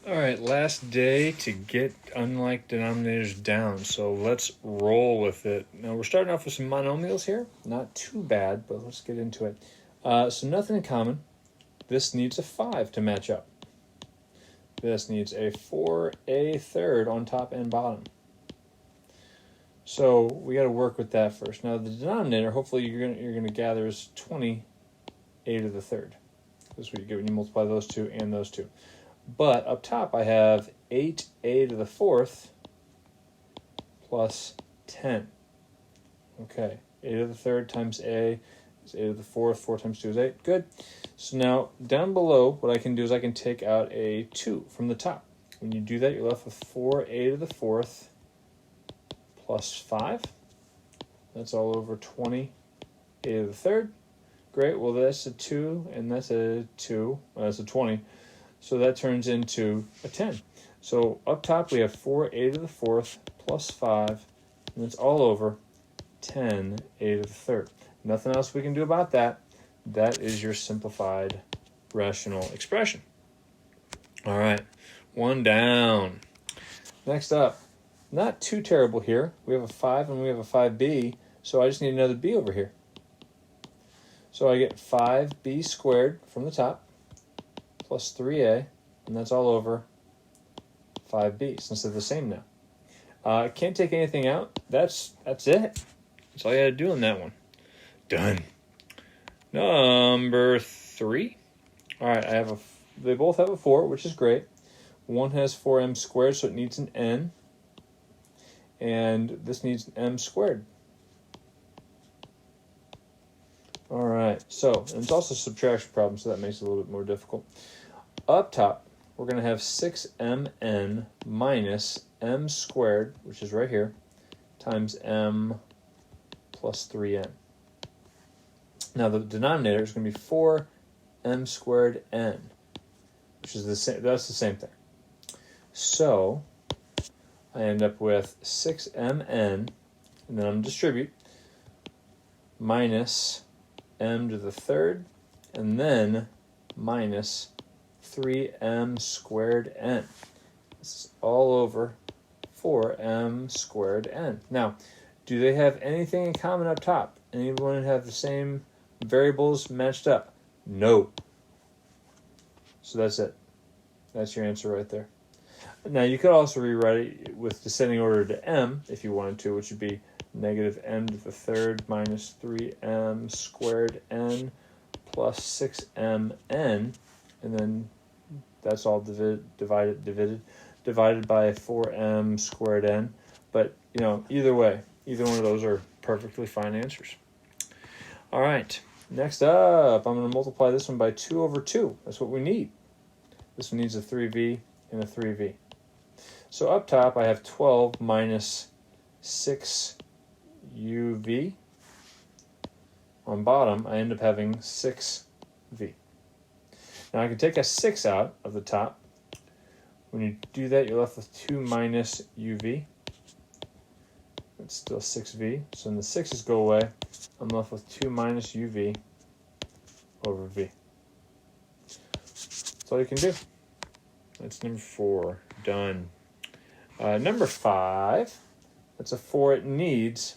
All right, last day to get unlike denominators down, so let's roll with it. Now we're starting off with some monomials here. Not too bad, but let's get into it. So nothing in common. This needs a 5 to match up. This needs a 4a third on top and bottom. So we got to work with that first. Now the denominator, hopefully you're gonna gather is 20a to the third. This is what you get when you multiply those two and those two. But up top I have 8a to the fourth plus 10. Okay, a to the third times a is a to the fourth. 4 times 2 is 8. Good. So now down below, what I can do is I can take out a 2 from the top. When you do that, you're left with 4a to the fourth plus 5. That's all over 20a to the third. Great. Well, that's a 2, and that's a 2. Well, that's a 20. So that turns into a 10. So up top we have 4a to the fourth plus 5, and it's all over 10a to the third. Nothing else we can do about that. That is your simplified rational expression. All right, one down. Next up, not too terrible here. We have a 5 and we have a 5b, so I just need another b over here. So I get 5b squared from the top plus 3a, and that's all over 5b, since they're the same now. Can't take anything out. That's it. That's all you had to do on that one. Done. Number 3. All right, they both have a 4, which is great. One has 4m squared, so it needs an n, and this needs an m squared. All right, so, and it's also a subtraction problem, so that makes it a little bit more difficult. Up top, we're going to have 6mn minus m squared, which is right here, times m plus 3n. Now the denominator is going to be 4m squared n, which is the same. That's the same thing. So I end up with 6mn, and then I'm going to distribute, minus m to the third, and then minus 3m squared n. This is all over 4m squared n. Now, do they have anything in common up top? Anyone have the same variables matched up? No. So that's it. That's your answer right there. Now, you could also rewrite it with descending order to m if you wanted to, which would be negative m to the third minus 3m squared n plus 6mn, and then that's all divided by 4m squared n. But, either way, either one of those are perfectly fine answers. All right, next up, I'm going to multiply this one by 2 over 2. That's what we need. This one needs a 3v and a 3v. So up top, I have 12 minus 6uv. On bottom, I end up having 6v. Now I can take a 6 out of the top. When you do that, you're left with 2 minus uv. It's still 6v. So when the 6's go away, I'm left with 2 minus uv over v. That's all you can do. That's number 4. Done. Number 5. That's a 4. It needs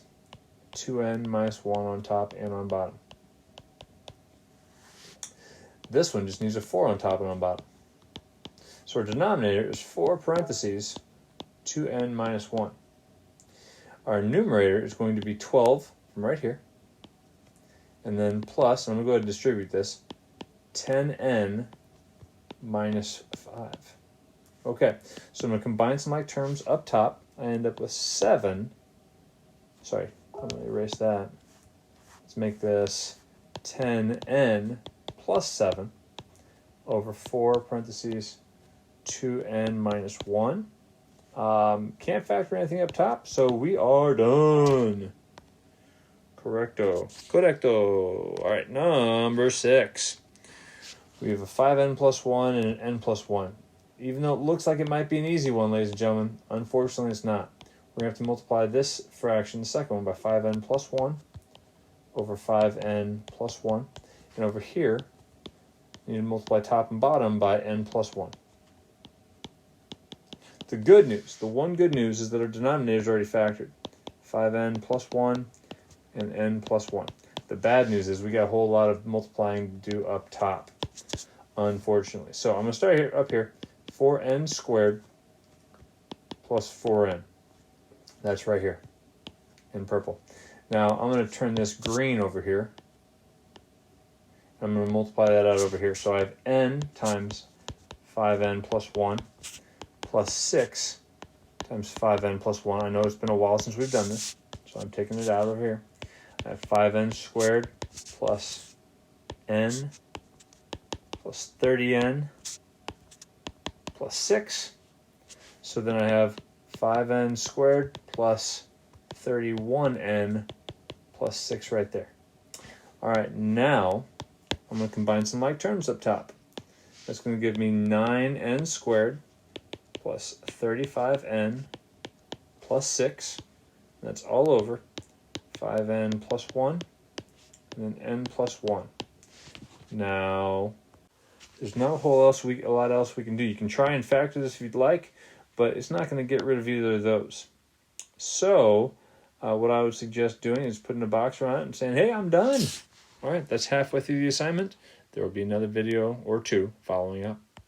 2n minus 1 on top and on bottom. This one just needs a 4 on top and on bottom. So our denominator is 4 parentheses 2n minus 1. Our numerator is going to be 12 from right here. And then plus, and I'm going to go ahead and distribute this, 10n minus 5. Okay, so I'm going to combine some like terms up top. I end up with 7. Sorry, I'm going to erase that. Let's make this 10n plus 7 over 4 parentheses 2n minus 1. Can't factor anything up top, so we are done. Correcto. All right, number 6. We have a 5n plus 1 and an n plus 1. Even though it looks like it might be an easy one, ladies and gentlemen, unfortunately it's not. We're going to have to multiply this fraction, the second one, by 5n plus 1 over 5n plus 1. And over here, you need to multiply top and bottom by n plus 1. The good news, the one good news is that our denominator is already factored. 5n plus 1 and n plus 1. The bad news is we got a whole lot of multiplying to do up top, unfortunately. So I'm going to start here up here. 4n squared plus 4n. That's right here in purple. Now I'm going to turn this green over here. I'm going to multiply that out over here. So I have n times 5n plus 1 plus 6 times 5n plus 1. I know it's been a while since we've done this, so I'm taking it out over here. I have 5n squared plus n plus 30n plus 6. So then I have 5n squared plus 31n plus 6 right there. All right, now I'm going to combine some like terms up top. That's going to give me 9n squared plus 35n plus 6. That's all over 5n plus 1 and then n plus 1. Now, there's not a lot else we can do. You can try and factor this if you'd like, but it's not going to get rid of either of those. So, what I would suggest doing is putting a box around it and saying, hey, I'm done. All right, that's halfway through the assignment. There will be another video or two following up.